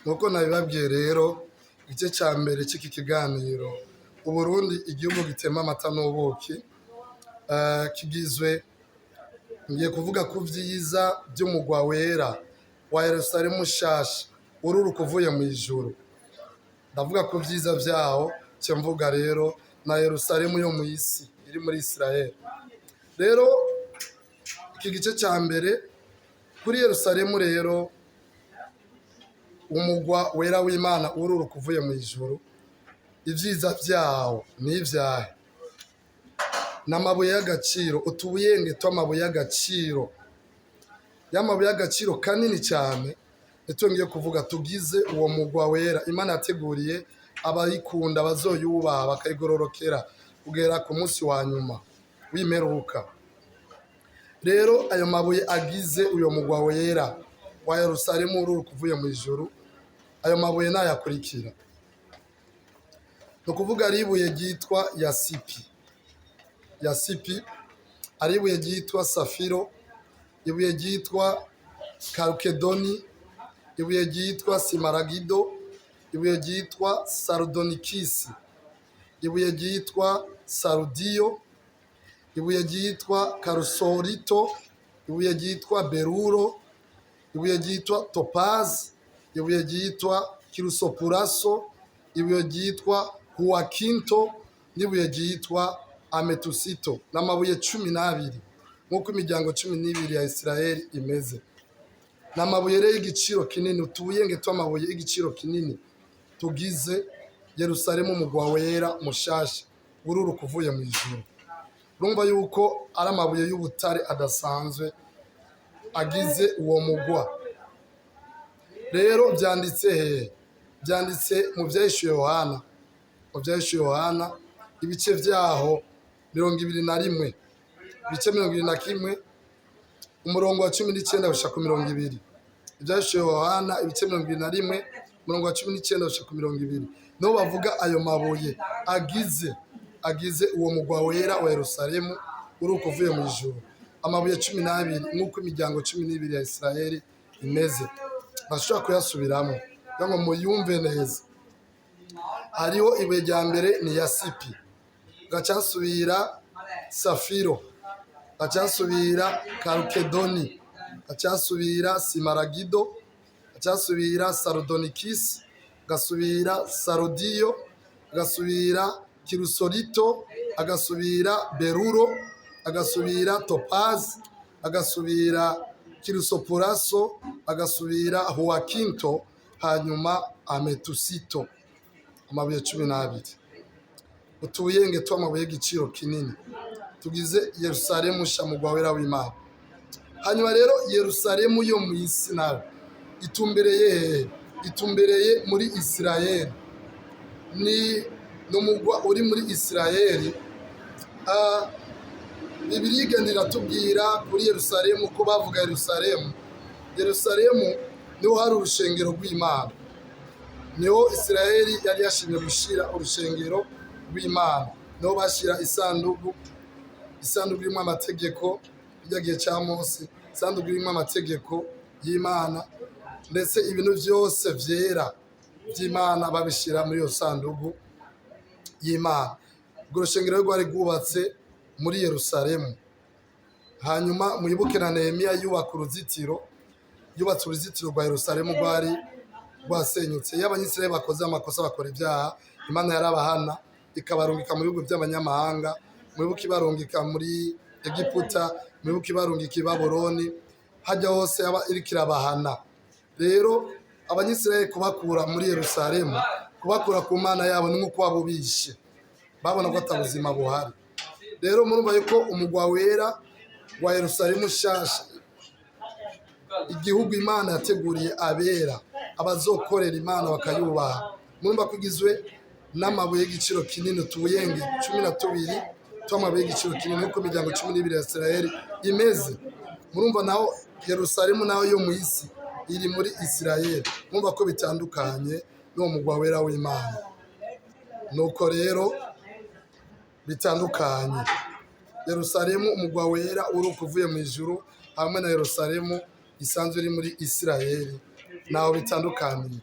Nuko nabibabwiye rero igice cya mbere cy'iki kiganiro Uburundi igihugu gitema amata n'ubuki kigizwe ngiye kuvuga ku byiza by'umugwa wera wa Yerusalemu shasha ururuka uvuye mu ijuru. Ndavuga ku byiza byaho cyo mvuga rero na Yerusalemu yo mu isi iri muri Israel. Rero iki gice cya mbere kuri Yerusalemu rero umugwa wera w'Imana ururuka uvuye mu ijuru, ibyiza byawo ni ibyahe? N'amabuye y'agaciro, utubuyenge tw'amabuye y'agaciro, y'amabuye y'agaciro kanini cyane ngiye kuvuga tugize uwo mugwa wera Imana yateguriye abayikunda bazoyubaha bakayigororokera kugera ku munsi wa nyuma w'imperuka. Rero ayo mabuye agize uyo mugwa wera wa Yerusalemu ururuka uvuye mu ijuru, ayo mabuye nayakurikira. Ni ukuvuga ari ibuye ryitwa yasipi, ari ibuye ryitwa safiro, ibuye ryitwa karukedoni, ibuye ryitwa simaragido, ibuye ryitwa sarudonikisi, ibuye ryitwa sarudiyo, ibuye ryitwa karusorito, ibuye ryitwa beruro, ibuye ryitwa topazi, ibuye ryitwa kirusopuraso, ibuye ryitwa huwakinto, n'ibuye ryitwa ametusito. N'amabuye 12 nk'uko imiryango 12 ya Isirayeli imeze. N'amabuye rero y'igiciro kinini, utubuyenge tw'amabuye y'igiciro kinini tugize Yerusalemu umugwa wera mushasha ururuka uvuye mu ijuru. Urumva yuko ari amabuye y'ubutare adasanzwe agize uwo mugwa. Rero byanditse hehe? Byanditse mu Byahishuwe Yohana, ibice byaho 21, ibice 21 umurongo wa 19 gushika ku 20. Ibyahishuwe Yohana ibice 21 umurongo wa 19 gushika ku 20. Niho bavuga ayo mabuye agize uwo mugwa wera wa Yerusalemu ururuka uvuye mu ijuru. Amabuye 12 nk'uko imiryango 12 ya Isirayeli imeze. Bashobora kuyasubiramo kugira ngo muyumve neza. Hariho ibuye rya mbere ni yasipi, gacasubira safiro, gacasubira karukedoni, gacasubira simaragido, gacasubira sarudonikisi, gasubira sarudiyo, gasubira kirusorito, agasubira beruro, agasubira topazi, agasubira kirusopuraso, agasubira huwakinto, hanyuma ametusito. Amabuye 12. Utubuyenge tw'amabuye y'igiciro kinini tugize Yerusalemu sha mugwa wera w'Imana. Hanyuma rero Yerusalemu yo mu isi nayo itumbereye muri Isirayeli. Ni umugwa uri muri Isirayeli. Bibiliya igenda iratubwira kuri Yerusalemu ko bavuga Yerusalemu niho hari urushengero rw'Imana. Niho Isirayeli yari yashimye gushira urushengero rw'Imana. Niho bashira isanduku irimo amategeko y'agiye cya Mose, isanduku irimo amategeko y'Imana, ndetse ibintu byose byera by'Imana babishira muri iyo sanduku y'Imana. Urwo rushengero rwari rwubatse muri Yerusalemu. Hanyuma muyibuke na Nehemiya yubatse uruzitiro rwa Yerusalemu rwari rwasenyutse. Iyo Abanyisirayeli bakoze amakosa bakora ibyaha, Imana yarabahana ikabarungika mu bihugu by'abanyamahanga. Muyibuke ibarungika muri Egiputa, muyibuke ibarungika i Babuloni, hajya hose yaba iriko irabahana. Rero Abanyisirayeli kubakura muri Yerusalemu, kubakura ku Mana yabo ni nk'uko babubishe, babona ko atabuzima buhari. Rero murumva yuko umugwa wera wa Yerusalemu shasha, igihugu Imana yateguriye abera abazokorera Imana bakayubaha, murumva ko igizwe n'amabuye y'igiciro kinini, utubuyenge 12 tw'amabuye y'igiciro kinini nk'uko imiryango 12 ya Isirayeli imeze. Murumva naho Yerusalemu naho yo mu isi iri muri Isirayeli, murumva ko bitandukanye n'uwo mugwa wera w'Imana. Nuko rero bitandukanye. Yerusalemu umugwa wera ururuka uvuye mu ijuru, hamwe na Yerusalemu isanzwe iri muri Isirayeli naho bitandukaniye.